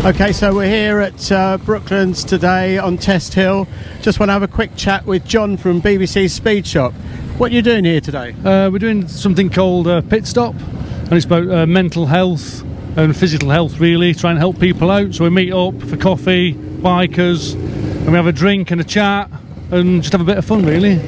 Okay, so we're here at Brooklands today on Test Hill. Just want to have a quick chat with John from BBC's Speedshop. What are you doing here today? We're doing something called Pit Stop, and it's about mental health and physical health, really, trying to help people out. So we meet up for coffee, bikers, and we have a drink and a chat and just have a bit of fun, really.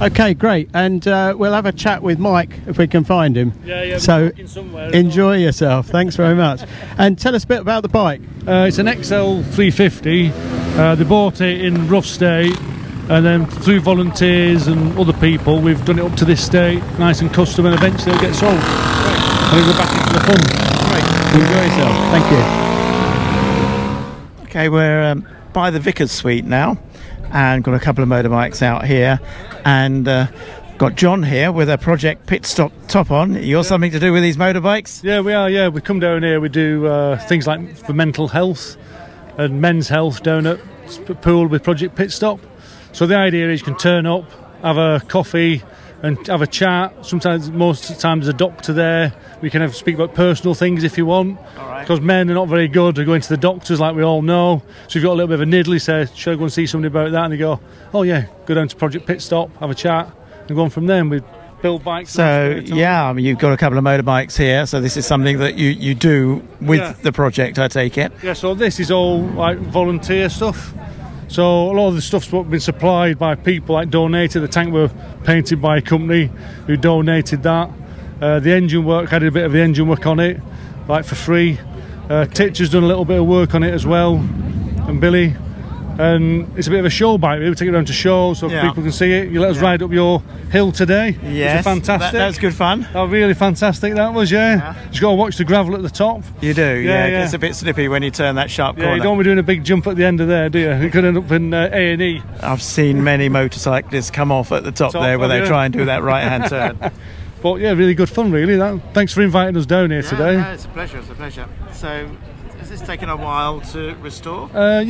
Okay, great. And we'll have a chat with Mike if we can find him. Yeah, so somewhere enjoy yourself. Thanks very much. And tell us a bit about the bike. It's an XL 350. They bought it in rough state, and then through volunteers and other people, we've done it up to this state, nice and custom, and eventually it'll get sold. And we'll go back into the fun. Great. Enjoy yourself. Thank you. Okay, we're by the Vicar's Suite now, and got a couple of motorbikes out here, and got John here with a Project Pit Stop top on. You're something to do with these motorbikes? Yeah, we are. Yeah, we come down here. We do things like for mental health and men's health down at Pool with Project Pit Stop. So the idea is you can turn up, have a coffee, and have a chat. Sometimes, most of the time, there's a doctor there. We can speak about personal things if you want. All right. Because men are not very good at going to the doctors, like we all know. So if you've got a little bit of a niddle, you say, should I go and see somebody about that? And they go, oh yeah, go down to Project Pit Stop, have a chat, and go on from there. And we build bikes. So, yeah, I mean, you've got a couple of motorbikes here, so this is something that you do with the project, I take it? Yeah, so this is all like volunteer stuff. So a lot of the stuff's been supplied by people, like donated. The tank were painted by a company who donated that. The engine work, I did a bit of the engine work on it, like for free. Titch has done a little bit of work on it as well, and Billy. And it's a bit of a show bike. We take it down to shows so people can see it. You let us ride up your hill today. Yes, fantastic. That was good fun. Oh, really fantastic that was, yeah. Just got to watch the gravel at the top. You do, yeah. It gets a bit slippy when you turn that sharp corner. Yeah, you don't want to be doing a big jump at the end of there, do you? You could end up in A&E. I've seen many motorcyclists come off at the top there where they try and do that right-hand turn. But yeah, really good fun, really. Thanks for inviting us down here today. No, it's a pleasure, So, has this taken a while to restore? I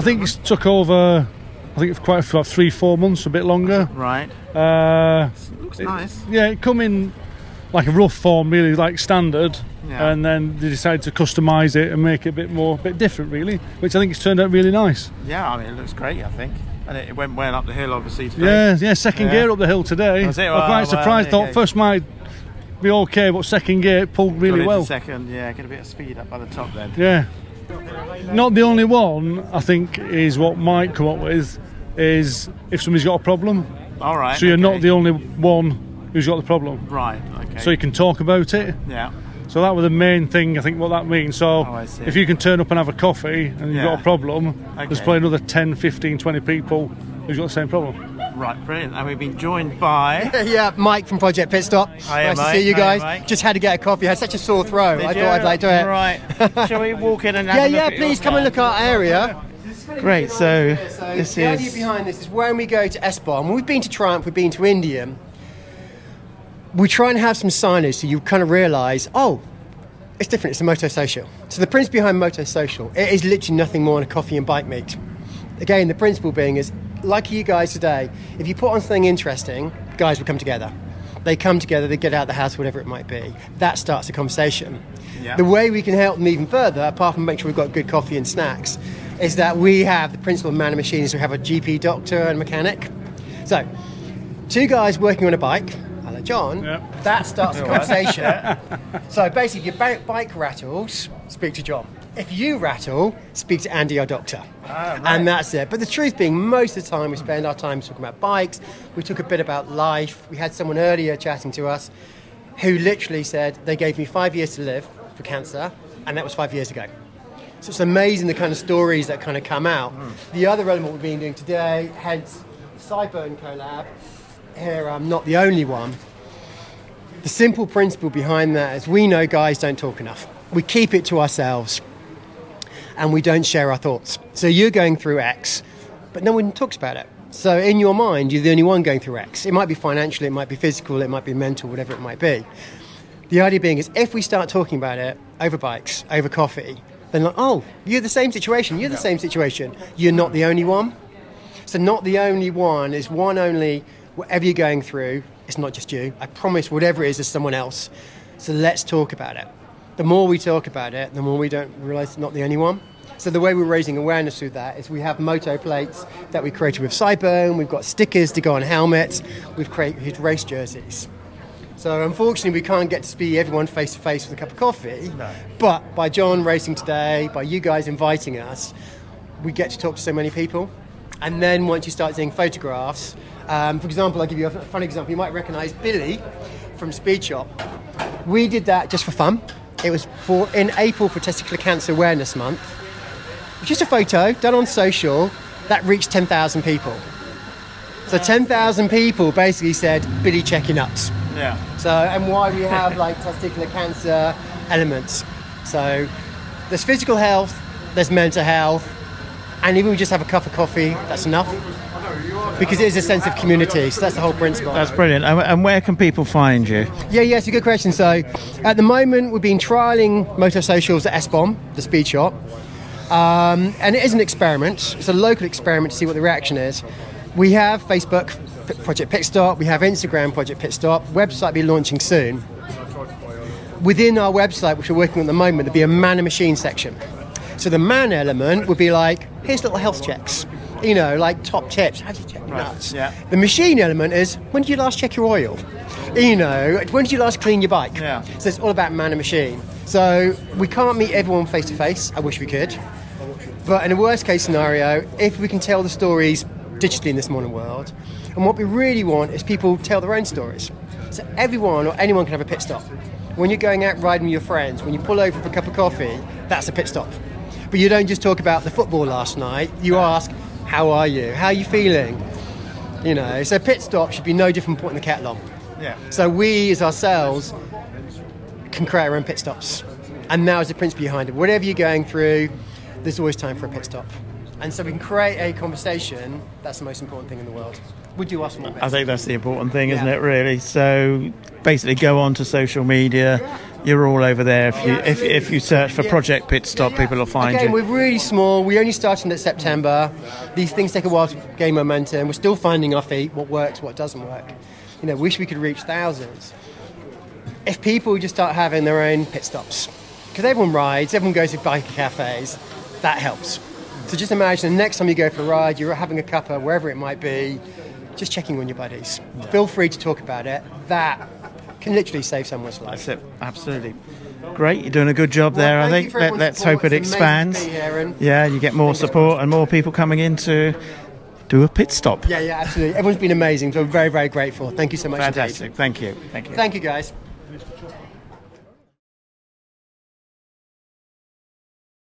think it's took over, I think it's quite about 3-4 months, a bit longer. Right. Looks nice. Yeah, it come in like a rough form, really, like standard. Yeah. And then they decided to customise it and make it a bit different, really, which I think it's turned out really nice. Yeah, I mean, it looks great, I think. And it went well up the hill, obviously, today. Yeah, second gear up the hill today. Was it? I'm quite surprised. Thought first might be okay, but second gear it pulled really well. Second, get a bit of speed up by the top then. Yeah. Not the only one, I think, is what might come up with, is if somebody's got a problem. All right. So you're not the only one who's got the problem. Right, okay. So you can talk about it. Yeah. So that was the main thing, I think, what that means. So I see. if you can turn up and have a coffee and you've got a problem, there's probably another 10, 15, 20 people who's got the same problem. Right, brilliant. And we've been joined by... Mike from Project Pit Stop. Hiya, nice to see you guys. Just had to get a coffee. I had such a sore throat. I thought I'd like to do it. Right. Shall we walk in and have a look at please come and look at our area. Great, so this the idea behind this is when we go to S-Bomb, we've been to Triumph, we've been to India, we try and have some signage so you kind of realise, it's different, it's a Moto Social. So the principle behind Moto Social, it is literally nothing more than a coffee and bike meet. Again, the principle being is, like you guys today, if you put on something interesting, guys will come together. They come together, they get out of the house, whatever it might be. That starts a conversation. Yeah. The way we can help them even further, apart from make sure we've got good coffee and snacks, is that we have the principle of man and machine, is we have a GP doctor and mechanic. So, two guys working on a bike, John, that starts a conversation. So basically, if your bike rattles, speak to John. If you rattle, speak to Andy, our doctor. Right. And that's it. But the truth being, most of the time we spend our time talking about bikes. We talk a bit about life. We had someone earlier chatting to us who literally said, they gave me 5 years to live for cancer, and that was 5 years ago. So it's amazing the kind of stories that kind of come out. The other element we've been doing today, hence Sideburn collab, here I'm not the only one. The simple principle behind that is we know guys don't talk enough. We keep it to ourselves and we don't share our thoughts. So you're going through X, but no one talks about it. So in your mind, you're the only one going through X. It might be financial, it might be physical, it might be mental, whatever it might be. The idea being is if we start talking about it over bikes, over coffee, then you're the same situation, you're the same situation. You're not the only one. So not the only one is one only, whatever you're going through, it's not just you. I promise whatever it is, there's someone else. So let's talk about it. the more we talk about it, the more we don't realise it's not the only one. So the way we're raising awareness through that is we have moto plates that we created with Sidebone, we've got stickers to go on helmets, we've created race jerseys. So unfortunately we can't get to see everyone face to face with a cup of coffee, but by John racing today, by you guys inviting us, we get to talk to so many people. And then once you start seeing photographs, for example, I'll give you a fun example. You might recognise Billy from Speedshop. We did that just for fun. It was in April for Testicular Cancer Awareness Month. It was just a photo done on social that reached 10,000 people. So 10,000 people basically said, Billy, check your nuts. Yeah. So, and why we have like testicular cancer elements. So there's physical health, there's mental health, and even we just have a cup of coffee, that's enough. Because it is a sense of community, so that's the whole principle. That's brilliant. And where can people find you? Yeah, it's a good question. So at the moment, we've been trialling Moto Socials at S-Bomb, the speed shop. And it is an experiment. It's a local experiment to see what the reaction is. We have Facebook, Project Pit Stop. We have Instagram, Project Pit Stop. Website will be launching soon. Within our website, which we're working on at the moment, there'll be a man and machine section. So the man element would be like, here's little health checks. You know, like top tips. How do you check your nuts? Yeah. The machine element is, when did you last check your oil? You know, when did you last clean your bike? Yeah. So it's all about man and machine. So we can't meet everyone face to face. I wish we could. But in a worst case scenario, if we can tell the stories digitally in this modern world, and what we really want is people tell their own stories. So everyone or anyone can have a pit stop. When you're going out riding with your friends, when you pull over for a cup of coffee, that's a pit stop. But you don't just talk about the football last night. You ask, how are you? How are you feeling? You know, so pit stop should be no different from putting the kettle on. Yeah. So we, as ourselves, can create our own pit stops. And that is the principle behind it. Whatever you're going through, there's always time for a pit stop. And so we can create a conversation. That's the most important thing in the world. Would you ask more? I think that's the important thing, isn't it, really? So basically go on to social media. You're all over there. If you search for Project Pit Stop, people will find Again, you. we're really small. We only started in September. These things take a while to gain momentum. We're still finding our feet, what works, what doesn't work. You know, wish we could reach thousands. If people just start having their own pit stops, because everyone rides, everyone goes to bike cafes, that helps. So just imagine the next time you go for a ride, you're having a cuppa, wherever it might be, just checking on your buddies. Yeah. Feel free to talk about it. That can literally save someone's life. That's it, absolutely. Great, you're doing a good job there, I think. Let's hope it expands. Yeah, you get more support and more people coming in to do a pit stop. Yeah, absolutely. Everyone's been amazing, so we're very, very grateful. Thank you so much. Fantastic, indeed. Thank you. Thank you, guys.